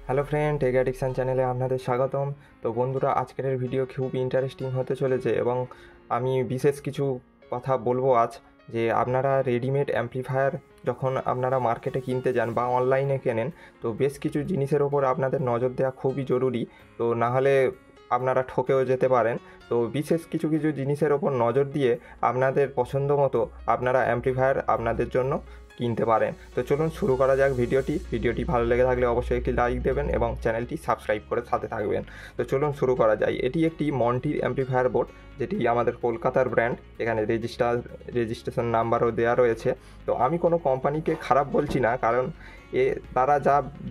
Hello friend, take addiction চ্যানেলে আপনাদের স্বাগতম। তো বন্ধুরা, আজকের ভিডিও খুব ইন্টারেস্টিং হতে চলেছে এবং আমি বিশেষ কিছু কথা বলবো আজ। যে আপনারা রেডিমেড অ্যাম্প্লিফায়ার যখন আপনারা মার্কেটে কিনতে যান বা অনলাইনে কেনেন, তো বেশ কিছু জিনিসের ওপর আপনাদের নজর দেওয়া খুবই জরুরি। তো না হলে আপনারা ঠকেও যেতে পারেন। তো বিশেষ কিছু কিছু জিনিসের ওপর নজর দিয়ে আপনাদের পছন্দ মতো আপনারা অ্যাম্প্লিফায়ার আপনাদের জন্য কিনতে পারেন। তো চলুন শুরু করা যাক ভিডিওটি ভালো লেগে থাকলে অবশ্যই একটি লাইক দেবেন এবং চ্যানেলটি সাবস্ক্রাইব করে সাথে থাকবেন। তো চলুন শুরু করা যায়। এটি একটি মন্টির অ্যাম্প্লিফায়ার বোর্ড, যেটি আমাদের কলকাতার ব্র্যান্ড। এখানে রেজিস্ট্রেশন নাম্বারও দেওয়া রয়েছে। তো আমি কোনো কোম্পানিকে খারাপ বলছি না, কারণ তারা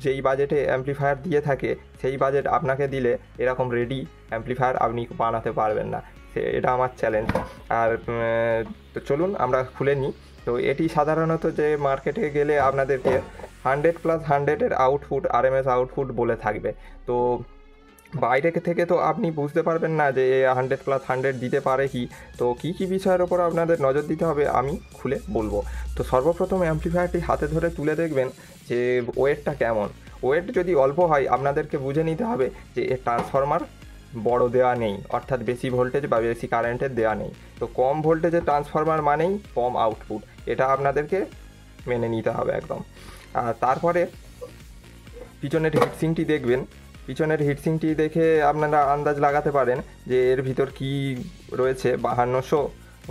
যেই বাজেটে অ্যাম্প্লিফায়ার দিয়ে থাকে সেই বাজেট আপনাকে দিলে এরকম রেডি অ্যাম্প্লিফায়ার আপনি বানাতে পারবেন না। এটা আমার চ্যালেঞ্জ। আর তো চলুন আমরা খুলে নিই। তো এটি সাধারণত যে মার্কেটে গেলে আপনাদেরকে 100+100-এর আউটপুট, আরএমএস আউটপুট বলে থাকবে। তো বাইরে থেকে তো আপনি বুঝতে পারবেন না যে 100+100 দিতে পারে কি। তো কী কী বিষয়ের ওপর আপনাদের নজর দিতে হবে আমি খুলে বলবো। তো সর্বপ্রথম অ্যাম্প্লিফায়ারটি হাতে ধরে তুলে দেখবেন যে ওয়েটটা কেমন। ওয়েট যদি অল্প হয় আপনাদেরকে বুঝে নিতে হবে যে এর ট্রান্সফরমার বড় দেওয়া নেই, অর্থাৎ বেশি ভোল্টেজ বা বেশি কারেন্টের দেওয়া নেই। তো কম ভোল্টেজের ট্রান্সফরমার মানেই কম আউটপুট, এটা আপনাদেরকে মেনে নিতে হবে একদম। আর তারপরে পিছনের হিটসিংটি দেখবেন। পিছনের হিটসিংটি দেখে আপনারা আন্দাজ লাগাতে পারেন যে এর ভিতর কি রয়েছে, 5200,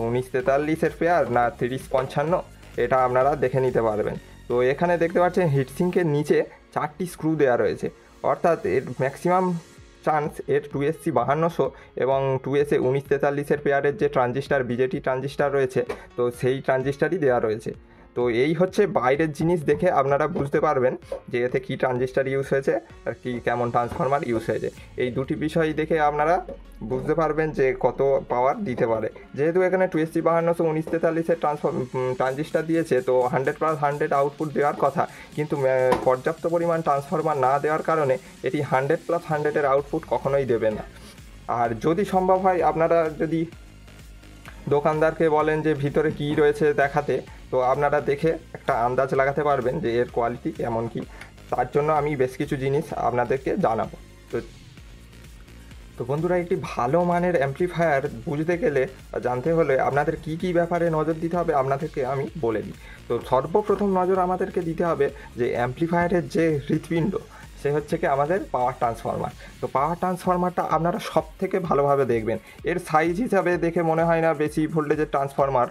1943-এর পেয়ার না 3055, এটা আপনারা দেখে নিতে পারবেন। তো এখানে দেখতে পাচ্ছেন হিটসিংকের নিচে 4টি স্ক্রু দেওয়া রয়েছে, অর্থাৎ এর ম্যাক্সিমাম চান্স এর 2SC 5200 এবং 2SA 1943-এর পেয়ারের যে ট্রানজিস্টার, বিজেটি ট্রানজিস্টার রয়েছে, তো সেই ট্রানজিস্টারই দেওয়া রয়েছে। তো এই হচ্ছে বাইরের জিনিস দেখে আপনারা বুঝতে পারবেন যে এতে কী ট্রানজিস্টার ইউজ হয়েছে আর কি কেমন ট্রান্সফরমার ইউজ হয়েছে। এই দুটি বিষয় দেখে আপনারা বুঝতে পারবেন যে কত পাওয়ার দিতে পারে। যেহেতু এখানে 2SC 5200 1943-এর ট্রানজিস্টার দিয়েছে, তো 100+100 আউটপুট দেওয়ার কথা, কিন্তু পর্যাপ্ত পরিমাণ ট্রান্সফরমার না দেওয়ার কারণে এটি 100+100-এর আউটপুট কখনোই দেবে না। আর যদি সম্ভব হয় আপনারা যদি দোকানদারকে বলেন যে ভিতরে কী রয়েছে দেখাতে, তো আপনারা দেখে একটা আন্দাজ লাগাতে পারবেন যে এর কোয়ালিটি কেমন কী। তার জন্য আমি বেশ কিছু জিনিস আপনাদেরকে জানাবো। তো তো বন্ধুরা, একটি ভালো মানের অ্যাম্প্লিফায়ার বুঝতে গেলে বা জানতে হলে আপনাদের কী কী ব্যাপারে নজর দিতে হবে আপনাদেরকে আমি বলে দিই। তো সর্বপ্রথম নজর আমাদেরকে দিতে হবে যে অ্যাম্প্লিফায়ারের যে হৃৎপিণ্ড, সে হচ্ছে কি আমাদের পাওয়ার ট্রান্সফরমার। তো পাওয়ার ট্রান্সফরমারটা আপনারা সব থেকে ভালোভাবে দেখবেন। এর সাইজ হিসাবে দেখে মনে হয় না বেশি ভোল্টেজের ট্রান্সফরমার।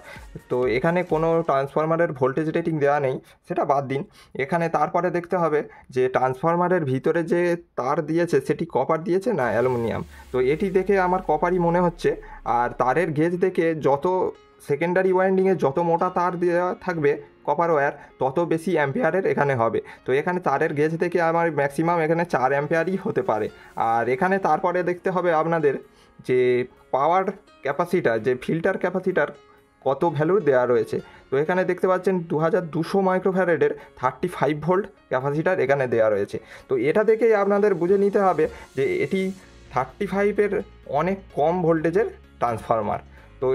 তো এখানে কোনো ট্রান্সফরমারের ভোল্টেজ রেটিং দেওয়া নেই, সেটা বাদ দিন। এখানে তারপরে দেখতে হবে যে ট্রান্সফরমারের ভিতরে যে তার দিয়েছে সেটি কপার দিয়েছে না অ্যালুমিনিয়াম। তো এটি দেখে আমার কপারই মনে হচ্ছে। আর তারের গেজ দেখে যত সেকেন্ডারি ওয়াইন্ডিংয়ে যত মোটা তার দেওয়া থাকবে কপার ওয়্যার, তত বেশি অ্যাম্পিয়ারের এখানে হবে। তো এখানে তারের গেজ থেকে আমার ম্যাক্সিমাম এখানে 4 অ্যাম্পিয়ারই হতে পারে। আর এখানে তারপরে দেখতে হবে আপনাদের যে পাওয়ার ক্যাপাসিটার, যে ফিল্টার ক্যাপাসিটার কত ভ্যালুর দেওয়া রয়েছে। তো এখানে দেখতে পাচ্ছেন 2200 মাইক্রোফ্যারেডের 35 ভোল্ট ক্যাপাসিটার এখানে দেওয়া রয়েছে। তো এটা দেখেই আপনাদের বুঝে নিতে হবে যে এটি 35-এর অনেক কম ভোল্টেজের ট্রান্সফরমার। তো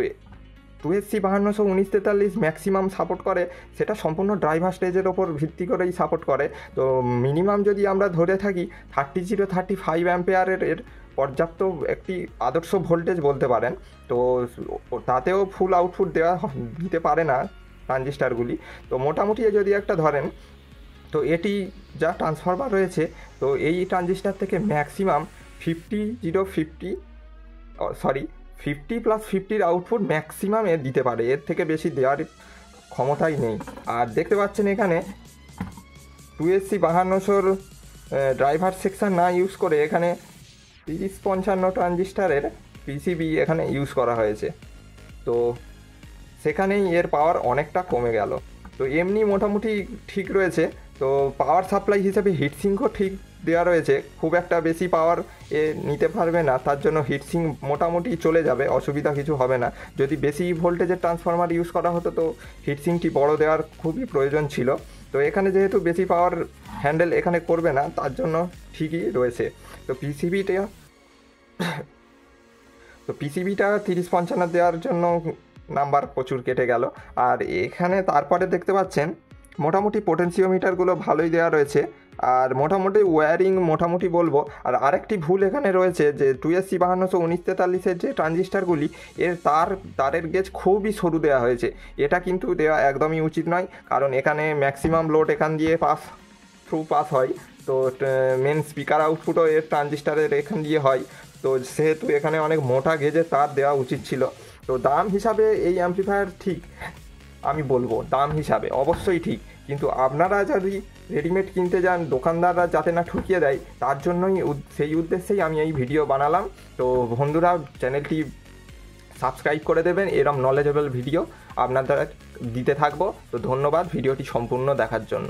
2SC 5200 1943 ম্যাক্সিমাম সাপোর্ট করে, সেটা সম্পূর্ণ ড্রাইভার স্টেজের ওপর ভিত্তি করেই সাপোর্ট করে। তো মিনিমাম যদি আমরা ধরে থাকি 35 অ্যাম্পিয়ারের এর পর্যাপ্ত একটি আদর্শ ভোল্টেজ বলতে পারেন। তো তাতেও ফুল আউটপুট দিতে পারে না ট্রানজিস্টারগুলি। তো মোটামুটি যদি একটা ধরেন, তো এটি যা ট্রান্সফরমার রয়েছে, তো এই ট্রানজিস্টার থেকে ম্যাক্সিমাম 50+50-র আউটপুট ম্যাক্সিমাম এর দিতে পারে, এর থেকে বেশি দেওয়ার ক্ষমতাই নেই। আর দেখতে পাচ্ছেন এখানে 2SC 5200-র ড্রাইভার সেকশন না ইউজ করে এখানে 3055 ট্রানজিস্টারের পিসিবি এখানে ইউজ করা হয়েছে। তো সেখানেই এর পাওয়ার অনেকটা কমে গেল। তো এমনি মোটামুটি ঠিক রয়েছে। তো পাওয়ার সাপ্লাই হিসেবে হিটসিঙ্কও ঠিক দেওয়া রয়েছে, খুব একটা বেশি পাওয়ার নিতে পারবে না, তার জন্য হিটসিং মোটামুটি চলে যাবে, অসুবিধা কিছু হবে না। যদি বেশি ভোল্টেজের ট্রান্সফরমার ইউজ করা হতো তো হিটসিংটি বড় দেওয়ার খুবই প্রয়োজন ছিল। তো এখানে যেহেতু বেশি পাওয়ার হ্যান্ডেল এখানে করবে না, তার জন্য ঠিকই রয়েছে। তো পিসিবিটা 3055 দেওয়ার জন্য নাম্বার প্রচুর কেটে গেল। আর এখানে তারপরে দেখতে পাচ্ছেন মোটামুটি পোটেনশিওমিটারগুলো ভালোই দেওয়া রয়েছে, আর মোটামুটি ওয়্যারিং মোটামুটি বলবো। আর আরেকটি ভুল এখানে রয়েছে যে 2SC521943-এর যে ট্রানজিস্টারগুলি এর তারের গেজ খুবই সরু দেওয়া হয়েছে। এটা কিন্তু দেওয়া একদমই উচিত নয়, কারণ এখানে ম্যাক্সিমাম লোড এখান দিয়ে পাস হয়। তো মেন স্পিকার আউটপুটও এর ট্রানজিস্টারের এখান দিয়ে হয়। তো সেহেতু এখানে অনেক মোটা গেজের তার দেওয়া উচিত ছিল। তো দাম হিসাবে এই অ্যাম্প্লিফায়ার ঠিক, আমি বলবো দাম হিসাবে অবশ্যই ঠিক, কিন্তু আপনারা যদি রেডিমেড কিনতে যান দোকানদাররা যাতে না ঠকিয়ে দেয়, তার জন্যই সেই উদ্দেশ্যেই আমি এই ভিডিও বানালাম। তো বন্ধুরা, চ্যানেলটি সাবস্ক্রাইব করে দেবেন, এরম নলেজেবল ভিডিও আপনাদের দিতে থাকবো। তো ধন্যবাদ ভিডিওটি সম্পূর্ণ দেখার জন্য।